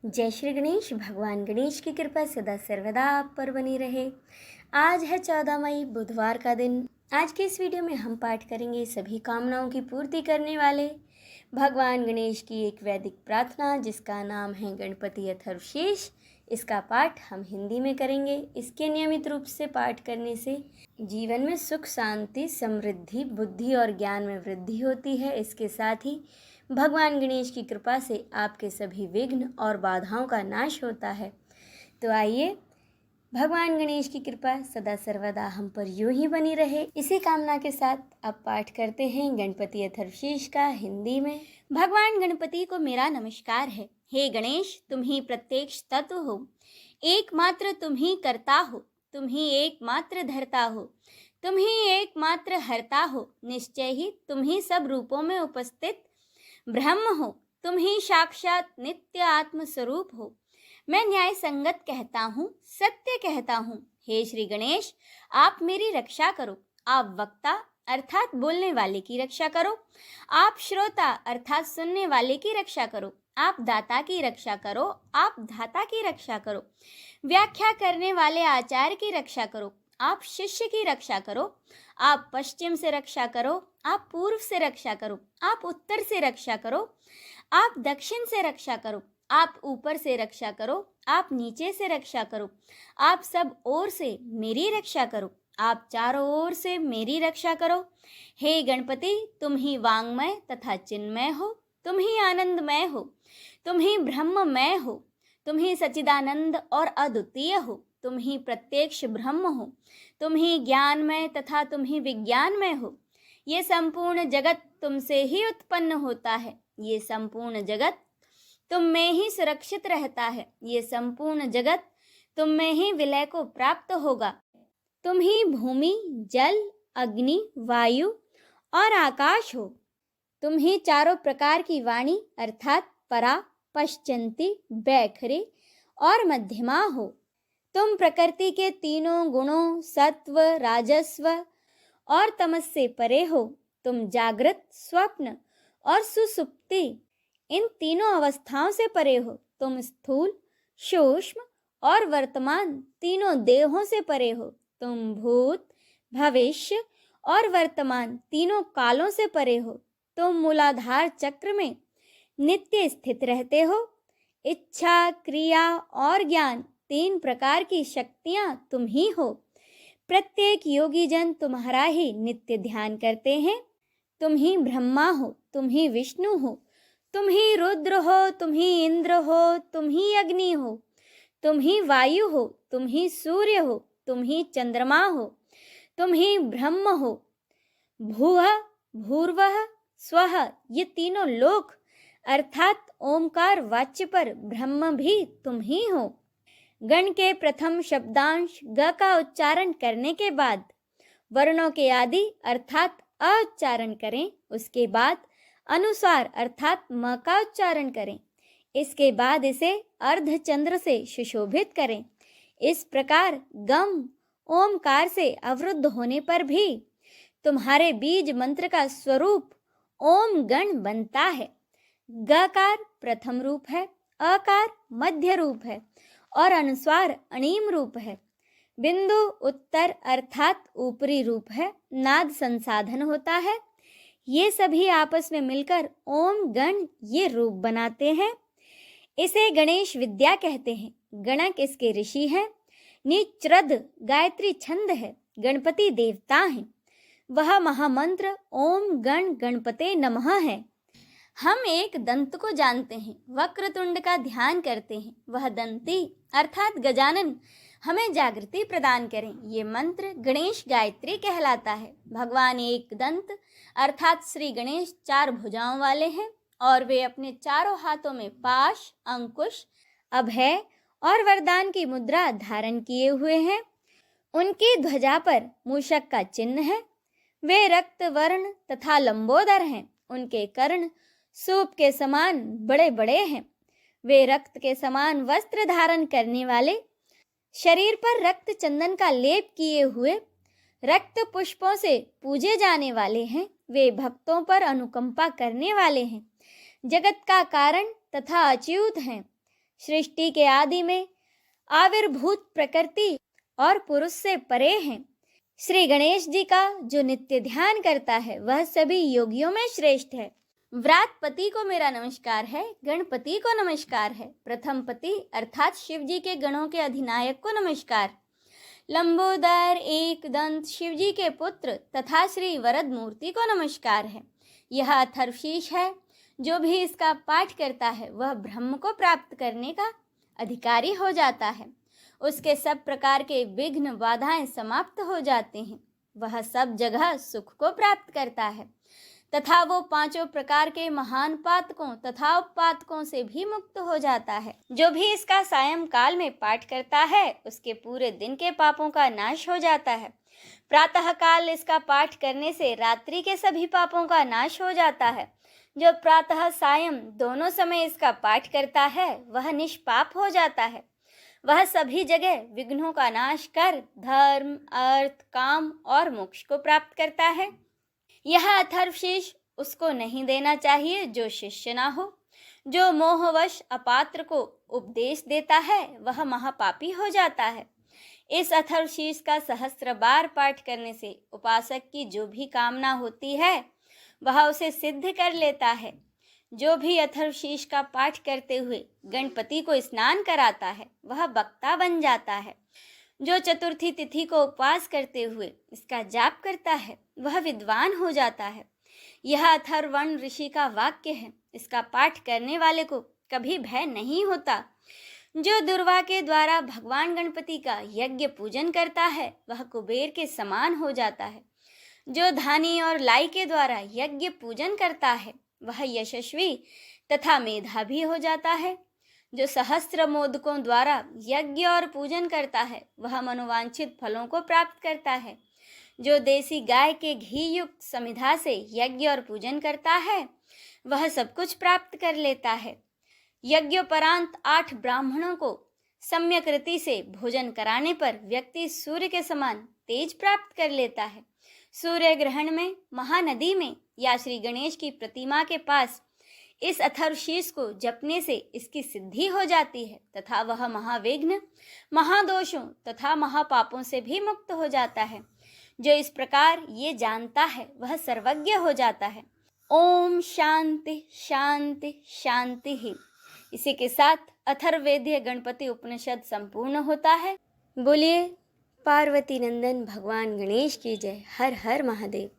जय श्री गणेश। भगवान गणेश की कृपा सदा सर्वदा आप पर बनी रहे। आज है 14 मई, बुधवार का दिन। आज के इस वीडियो में हम पाठ करेंगे सभी कामनाओं की पूर्ति करने वाले भगवान गणेश की एक वैदिक प्रार्थना जिसका नाम है गणपति अथर्वशीर्ष। इसका पाठ हम हिंदी में करेंगे। इसके नियमित रूप से पाठ करने से जीवन में सुख, शांति, समृद्धि, बुद्धि और ज्ञान में वृद्धि होती है। इसके साथ ही भगवान गणेश की कृपा से आपके सभी विघ्न और बाधाओं का नाश होता है। तो आइए, भगवान गणेश की कृपा सदा सर्वदा हम पर यूं ही बनी रहे, इसी कामना के साथ अब पाठ करते हैं गणपति अथर्वशीर्ष का हिंदी में। भगवान गणपति को मेरा नमस्कार है। हे गणेश, तुम ही प्रत्यक्ष तत्व हो, एकमात्र तुम ही करता हो, तुम ही एकमात्र धरता हो, तुम ही एकमात्र हरता हो। निश्चय ही तुम ही सब रूपों में उपस्थित ब्रह्म हो, तुम ही साक्षात नित्य आत्म स्वरूप हो। मैं न्याय संगत कहता हूँ, सत्य कहता हूँ। हे श्री गणेश, आप मेरी रक्षा करो। आप वक्ता अर्थात बोलने वाले की रक्षा करो, आप श्रोता अर्थात सुनने वाले की रक्षा करो, आप दाता की रक्षा करो, आप धाता की रक्षा करो, व्याख्या करने वाले आचार्य की रक्षा करो, आप शिष्य की रक्षा करो, आप पश्चिम से रक्षा करो, आप पूर्व से रक्षा करो, आप उत्तर से रक्षा करो, आप दक्षिण से रक्षा करो, आप ऊपर से रक्षा करो, आप नीचे से रक्षा करो, आप सब ओर से मेरी रक्षा करो, आप चारों ओर से मेरी रक्षा करो। हे गणपति, तुम ही वांगमय तथा चिन्मय हो, तुम ही आनंदमय हो, तुम ही ब्रह्ममय हो, तुम ही सच्चिदानंद और अद्वितीय हो, तुम ही प्रत्यक्ष ब्रह्म हो, तुम ही ज्ञानमय तथा तुम ही विज्ञानमय हो। ये संपूर्ण जगत तुमसे ही उत्पन्न होता है, ये संपूर्ण जगत तुम में ही सुरक्षित रहता है, ये संपूर्ण जगत तुम में ही विलय को प्राप्त होगा। तुम ही भूमि, जल, अग्नि, वायु और आकाश हो। तुम ही चारों प्रकार की वाणी अर्थात परा, पश्चंती, बैखरी और मध्यमा हो। तुम प्रकृति के तीनों गुणों सत्व, राजस्व और तमस से परे हो। तुम जागृत, स्वप्न और सुसुप्ति इन तीनों अवस्थाओं से परे हो। तुम स्थूल, सूक्ष्म और वर्तमान तीनों देहों से परे हो। तुम भूत, भविष्य और वर्तमान तीनों कालों से परे हो। तुम मूलाधार चक्र में नित्य स्थित रहते हो। इच्छा, क्रिया और ज्ञान तीन प्रकार की शक्तियां तुम ही हो। प्रत्येक योगी जन तुम्हारा ही नित्य ध्यान करते हैं। तुम ही ब्रह्मा हो, तुम ही विष्णु हो, तुम ही रुद्र हो, तुम ही इंद्र हो, तुम ही अग्नि हो, तुम ही वायु हो, तुम ही सूर्य हो, तुम ही चंद्रमा हो, तुम ही ब्रह्म हो। भूः, भूर्वः, स्वः ये तीनों लोक अर्थात ओमकार वाच्य पर ब्रह्म भी तुम ही हो। गण के प्रथम शब्दांश ग का उच्चारण करने के बाद वर्णों के आदि अर्थात अ उच्चारण करें। उसके बाद अनुस्वार अर्थात म का उच्चारण करें। इसके बाद इसे अर्धचंद्र से सुशोभित करें। इस प्रकार गम ओमकार से अवरुद्ध होने पर भी तुम्हारे बीज मंत्र का स्वरूप ओम गण बनता है। गकार प्रथम रूप है, अकार मध्य रूप है और अनुस्वार अणीम रूप है। बिंदु उत्तर अर्थात ऊपरी रूप है। नाद संसाधन होता है। ये सभी आपस में मिलकर ओम गण ये रूप बनाते हैं। इसे गणेश विद्या कहते हैं। गणक इसके ऋषि हैं। निच्रद गायत्री छंद है। गणपति देवता हैं। वह महामंत्र ओम गण गणपते नमः है। हम एक दंत को जानते हैं, वक्रतुंड का ध्यान करते हैं। वह दंती अर्थात गजानन हमें जागृति प्रदान करें। ये मंत्र गणेश गायत्री कहलाता है। भगवान एक दंत अर्थात श्री गणेश चार भुजाओं वाले हैं और वे अपने चारों हाथों में पाश, अंकुश, अभय और वरदान की मुद्रा धारण किए हुए हैं। उनकी ध्वजा पर मूषक का चिन्ह है। वे रक्त वर्ण तथा लंबोदर हैं। उनके कर्ण सूप के समान बड़े बड़े हैं। वे रक्त के समान वस्त्र धारण करने वाले, शरीर पर रक्त चंदन का लेप किए हुए, रक्त पुष्पों से पूजे जाने वाले हैं। वे भक्तों पर अनुकंपा करने वाले हैं। जगत का कारण तथा अच्युत हैं। सृष्टि के आदि में आविर्भूत प्रकृति और पुरुष से परे हैं। श्री गणेश जी का जो नित्य ध्यान करता है वह सभी योगियों में श्रेष्ठ है। व्रातपति को मेरा नमस्कार है, गणपति को नमस्कार है, प्रथम पति अर्थात शिव जी के गणों के अधिनायक को नमस्कार। लंबोदर एक दंत शिव जी के पुत्र तथा श्री वरद मूर्ति को नमस्कार है। यह अथर्वशीष है। जो भी इसका पाठ करता है वह ब्रह्म को प्राप्त करने का अधिकारी हो जाता है। उसके सब प्रकार के विघ्न बाधाएं समाप्त हो जाते हैं। वह सब जगह सुख को प्राप्त करता है तथा वो पांचों प्रकार के महान पातकों तथा उपपातकों से भी मुक्त हो जाता है। जो भी इसका सायंकाल में पाठ करता है उसके पूरे दिन के पापों का नाश हो जाता है। प्रातः काल इसका पाठ करने से रात्रि के सभी पापों का नाश हो जाता है। जो प्रातः सायं दोनों समय इसका पाठ करता है वह निष्पाप हो जाता है। वह सभी जगह विघ्नों का नाश कर धर्म, अर्थ, काम और मोक्ष को प्राप्त करता है। यह अथर्वशीष उसको नहीं देना चाहिए जो शिष्य ना हो। जो मोहवश अपात्र को उपदेश देता है वह महापापी हो जाता है। इस अथर्वशीष का सहस्त्र बार पाठ करने से उपासक की जो भी कामना होती है वह उसे सिद्ध कर लेता है। जो भी अथर्वशीष का पाठ करते हुए गणपति को स्नान कराता है वह वक्ता बन जाता है। जो चतुर्थी तिथि को उपवास करते हुए इसका जाप करता है वह विद्वान हो जाता है। यह अथर्वण ऋषि का वाक्य है। इसका पाठ करने वाले को कभी भय नहीं होता। जो दुर्वा के द्वारा भगवान गणपति का यज्ञ पूजन करता है वह कुबेर के समान हो जाता है। जो धानी और लाई के द्वारा यज्ञ पूजन करता है वह यशस्वी तथा मेधावी हो जाता है। जो सहस्त्र मोदकों द्वारा यज्ञ और पूजन करता है वह मनोवांछित फलों को प्राप्त करता है। जो देसी गाय के घी युक्त समिधा से यज्ञ और पूजन करता है वह सब कुछ प्राप्त कर लेता है। यज्ञोपरांत 8 ब्राह्मणों को सम्यक रीति से भोजन कराने पर व्यक्ति सूर्य के समान तेज प्राप्त कर लेता है। सूर्य ग्रहण में, महानदी में या श्री गणेश की प्रतिमा के पास इस अथर्वशीष को जपने से इसकी सिद्धि हो जाती है तथा वह महाविघ्न, महादोषों तथा महापापों से भी मुक्त हो जाता है। जो इस प्रकार ये जानता है वह सर्वज्ञ हो जाता है। ओम शांति शांति शांति ही। इसी के साथ अथर्ववेदीय गणपति उपनिषद संपूर्ण होता है। बोलिए पार्वती नंदन भगवान गणेश की जय। हर हर महादेव।